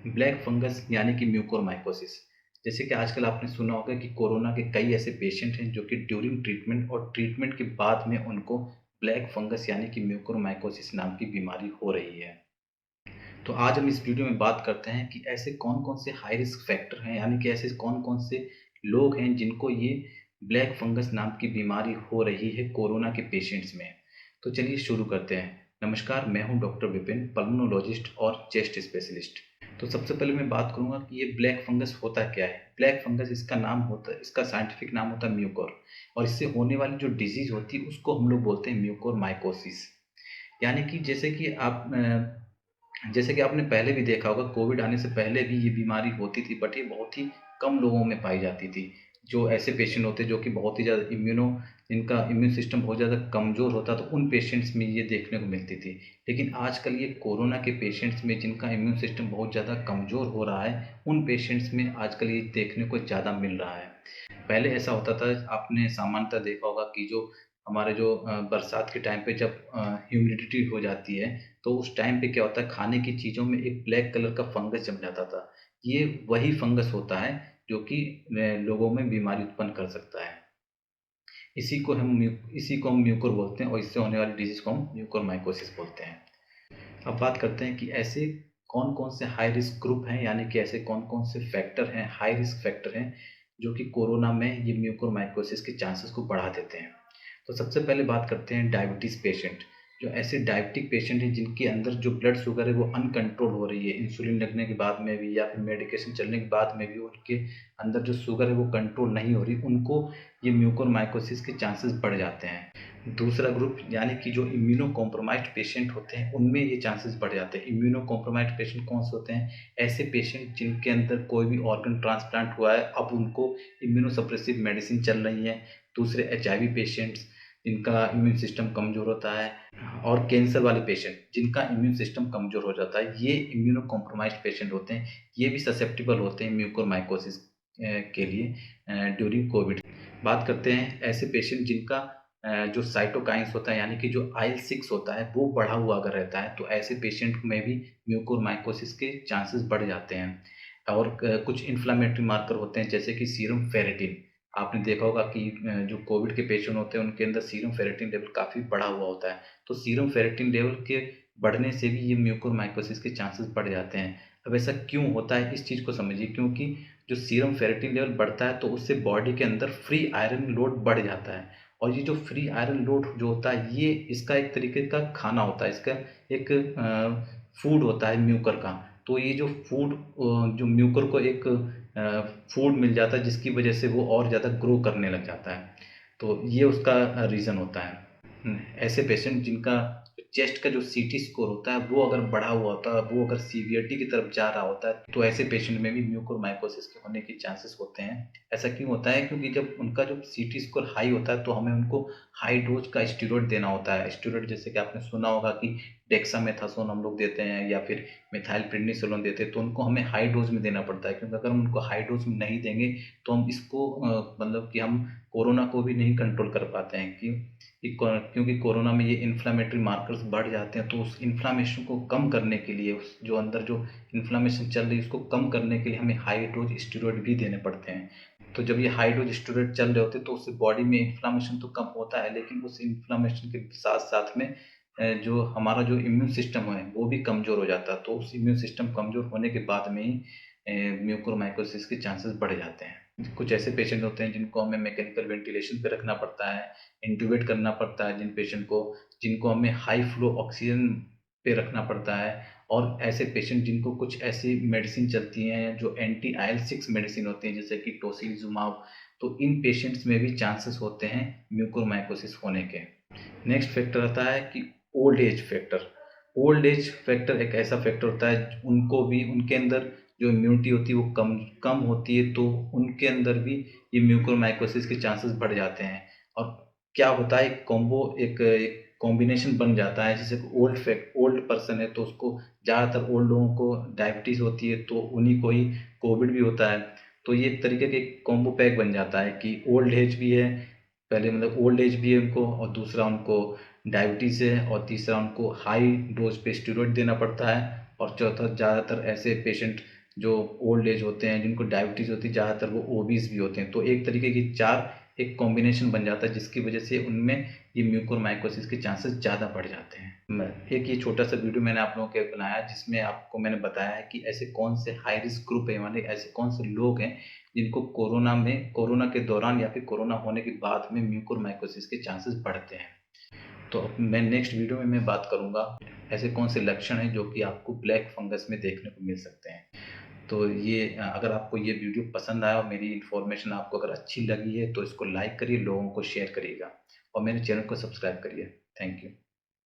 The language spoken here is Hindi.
ब्लैक फंगस यानी कि म्यूकोरमाइकोसिस। जैसे कि आजकल आपने सुना होगा कि कोरोना के कई ऐसे पेशेंट हैं जो कि ड्यूरिंग ट्रीटमेंट और ट्रीटमेंट के बाद में उनको ब्लैक फंगस यानी कि म्यूकोरमाइकोसिस नाम की बीमारी हो रही है। तो आज हम इस वीडियो में बात करते हैं कि ऐसे कौन-कौन से हाई रिस्क फैक्टर हैं, यानी कि ऐसे कौन-कौन से लोग हैं जिनको ये ब्लैक फंगस नाम की बीमारी हो रही है कोरोना के पेशेंट्स में। तो चलिए शुरू करते हैं। नमस्कार, मैं हूं डॉक्टर विपिन, पल्मोनोलॉजिस्ट और चेस्ट स्पेशलिस्ट। तो सबसे पहले मैं बात करूंगा कि ये ब्लैक फंगस होता क्या है। ब्लैक फंगस इसका साइंटिफिक नाम होता है म्यूकोर, और इससे होने वाली जो डिजीज होती है उसको हम लोग बोलते हैं म्यूकोरमाइकोसिस। यानी कि जैसे कि आपने पहले भी देखा होगा, कोविड आने से पहले भी ये बीमारी होती थी, बट ये बहुत ही कम लोगों में पाई जाती थी। जो ऐसे पेशेंट होते जो कि बहुत ही ज़्यादा जिनका इम्यून सिस्टम बहुत ज़्यादा कमज़ोर होता, तो उन पेशेंट्स में ये देखने को मिलती थी। लेकिन आजकल ये कोरोना के पेशेंट्स में जिनका इम्यून सिस्टम बहुत ज़्यादा कमज़ोर हो रहा है, उन पेशेंट्स में आजकल ये देखने को ज़्यादा मिल रहा है। पहले ऐसा होता था, आपने सामान्यतः देखा होगा कि जो बरसात के टाइम पे जब ह्यूमिडिटी हो जाती है, तो उस टाइम पे क्या होता है, खाने की चीज़ों में एक ब्लैक कलर का फंगस जम जाता था। ये वही फंगस होता है जो कि लोगों में बीमारी उत्पन्न कर सकता है। इसी को हम म्यूकोर बोलते हैं, और इससे होने वाली डिजीज़ को हम म्यूकोरमाइकोसिस बोलते हैं। अब बात करते हैं कि ऐसे कौन-कौन से हाई रिस्क ग्रुप हैं, यानी कि ऐसे कौन-कौन से फैक्टर हैं, हाई रिस्क फैक्टर हैं, जो कि कोरोना में ये म्यूकोरमाइकोसिस के चांसेस को बढ़ा देते हैं। तो सबसे पहले बात करते हैं डायबिटीज़ पेशेंट। जो ऐसे डायबिटिक पेशेंट हैं जिनके अंदर जो ब्लड शुगर है वो अनकंट्रोल हो रही है, इंसुलिन लगने के बाद में भी या फिर मेडिकेशन चलने के बाद में भी उनके अंदर जो शुगर है वो कंट्रोल नहीं हो रही, उनको ये म्यूकोरमाइकोसिस के चांसेस बढ़ जाते हैं। दूसरा ग्रुप यानी कि जो इम्यूनो कॉम्प्रोमाइज़्ड पेशेंट होते हैं, उनमें ये चांसेस बढ़ जाते हैं। इम्यूनो कॉम्प्रोमाइज़्ड पेशेंट कौन से होते हैं? ऐसे पेशेंट जिनके अंदर कोई भी ऑर्गन ट्रांसप्लांट हुआ है, अब उनको इम्यूनो सप्रेसिव मेडिसिन चल रही है। दूसरे एचआईवी पेशेंट्स, जिनका इम्यून सिस्टम कमज़ोर होता है, और कैंसर वाले पेशेंट जिनका इम्यून सिस्टम कमज़ोर हो जाता है, ये इम्यूनो कॉम्प्रोमाइज़्ड पेशेंट होते हैं। ये भी ससेप्टेबल होते हैं म्यूकोरमाइकोसिस के लिए ड्यूरिंग कोविड। बात करते हैं ऐसे पेशेंट जिनका जो साइटोकाइन्स होता है, यानी कि जो IL-6 होता है वो बढ़ा हुआ अगर रहता है, तो ऐसे पेशेंट में भी म्यूकोरमाइकोसिस के चांसेस बढ़ जाते हैं। और कुछ इन्फ्लेमेटरी मार्कर होते हैं, जैसे कि सीरम फेरेटिन। आपने देखा होगा कि जो कोविड के पेशेंट होते हैं उनके अंदर सीरम फेरेटिन लेवल काफ़ी बढ़ा हुआ होता है। तो सीरम फेरेटिन लेवल के बढ़ने से भी ये म्यूकोरमाइकोसिस के चांसेस बढ़ जाते हैं। अब ऐसा क्यों होता है, इस चीज़ को समझिए। क्योंकि जो सीरम फेरेटिन लेवल बढ़ता है तो उससे बॉडी के अंदर फ्री आयरन लोड बढ़ जाता है, और ये जो फ्री आयरन लोड जो होता है, ये इसका एक तरीके का खाना होता है, इसका एक फूड होता है म्यूकर का। तो ये जो जो म्यूकर को एक फूड मिल जाता है, जिसकी वजह से वो और ज़्यादा ग्रो करने लग जाता है। तो ये उसका रीज़न होता है। ऐसे पेशेंट जिनका चेस्ट का जो सीटी स्कोर होता है वो अगर बढ़ा हुआ होता है, वो अगर सीवियरिटी की तरफ जा रहा होता है, तो ऐसे पेशेंट में भी म्यूकोरमाइकोसिस के होने के चांसेस होते हैं। ऐसा क्यों होता है? क्योंकि जब उनका जो सीटी स्कोर हाई होता है तो हमें उनको हाई डोज का स्टेरॉइड देना होता है। स्टेरॉइड जैसे कि आपने सुना होगा कि डेक्सामेथासोन हम लोग देते हैं, या फिर मेथिलप्रेडनिसोलोन देते हैं, तो उनको हमें हाई डोज में देना पड़ता है। क्योंकि अगर हम उनको हाई डोज में नहीं देंगे तो हम इसको मतलब कि हम कोरोना को भी नहीं कंट्रोल कर पाते हैं। क्योंकि कोरोना में ये इन्फ्लेमेटरी मार्कर्स बढ़ जाते हैं, तो उस इन्फ्लेमेशन को कम करने के लिए, उस जो अंदर जो इन्फ्लेमेशन चल रही है उसको कम करने के लिए हमें हाई डोज स्टेरॉइड भी देने पड़ते हैं। तो जब ये हाई डोज स्टेरॉइड चल रहे होते हैं तो उससे बॉडी में इन्फ्लेमेशन तो कम होता है, लेकिन उस इन्फ्लेमेशन के साथ साथ में जो हमारा जो इम्यून सिस्टम है वो भी कमज़ोर हो जाता है। तो उस इम्यून सिस्टम कमज़ोर होने के बाद में ही म्यूकोरमाइकोसिस के चांसेस बढ़ जाते हैं। कुछ ऐसे पेशेंट होते हैं जिनको हमें मैकेनिकल वेंटिलेशन पे रखना पड़ता है, इंट्यूबेट करना पड़ता है, जिनको हमें हाई फ्लो ऑक्सीजन पे रखना पड़ता है। और ऐसे पेशेंट जिनको कुछ ऐसी मेडिसिन चलती हैं जो एंटी IL-6 मेडिसिन होती हैं, जैसे कि टोसिलिजुमाब, तो इन पेशेंट्स में भी चांसेस होते हैं म्यूकोरमाइकोसिस होने के। नेक्स्ट फैक्टर आता है कि old age factor. Old age factor एक ऐसा फैक्टर होता है, उनको भी उनके अंदर जो इम्यूनिटी होती है वो कम कम होती है, तो उनके अंदर भी ये म्यूकोरमाइकोसिस के चांसेस बढ़ जाते हैं। और क्या होता है, एक कॉम्बिनेशन बन जाता है। जैसे ओल्ड पर्सन है तो उसको ज़्यादातर ओल्ड लोगों को डायबिटीज़ होती है, तो उन्हीं को ही कोविड भी होता है। तो ये एक तरीके के कॉम्बो पैक बन जाता है कि ओल्ड एज भी है, पहले मतलब ओल्ड एज भी है उनको, और दूसरा उनको डायबिटीज़ है, और तीसरा उनको हाई डोज पे स्टेरॉइड देना पड़ता है, और चौथा, ज़्यादातर ऐसे पेशेंट जो ओल्ड एज होते हैं, जिनको डायबिटीज़ होती है, ज़्यादातर वो ओबीस भी होते हैं। तो एक तरीके की 4 एक कॉम्बिनेशन बन जाता है, जिसकी वजह से उनमें ये म्यूकोरमाइकोसिस के चांसेस ज़्यादा बढ़ जाते हैं। एक ये छोटा सा वीडियो मैंने आप लोगों के बनाया, जिसमें आपको मैंने बताया है कि ऐसे कौन से हाई रिस्क ग्रुप है, माने ऐसे कौन से लोग हैं जिनको कोरोना के दौरान या फिर कोरोना होने के बाद में म्यूकोरमाइकोसिस के चांसेस बढ़ते हैं। तो अब मैं नेक्स्ट वीडियो में मैं बात करूंगा ऐसे कौन से लक्षण हैं जो कि आपको ब्लैक फंगस में देखने को मिल सकते हैं। तो ये अगर आपको ये वीडियो पसंद आया और मेरी इन्फॉर्मेशन आपको अगर अच्छी लगी है तो इसको लाइक करिए, लोगों को शेयर करिएगा और मेरे चैनल को सब्सक्राइब करिए। Thank you.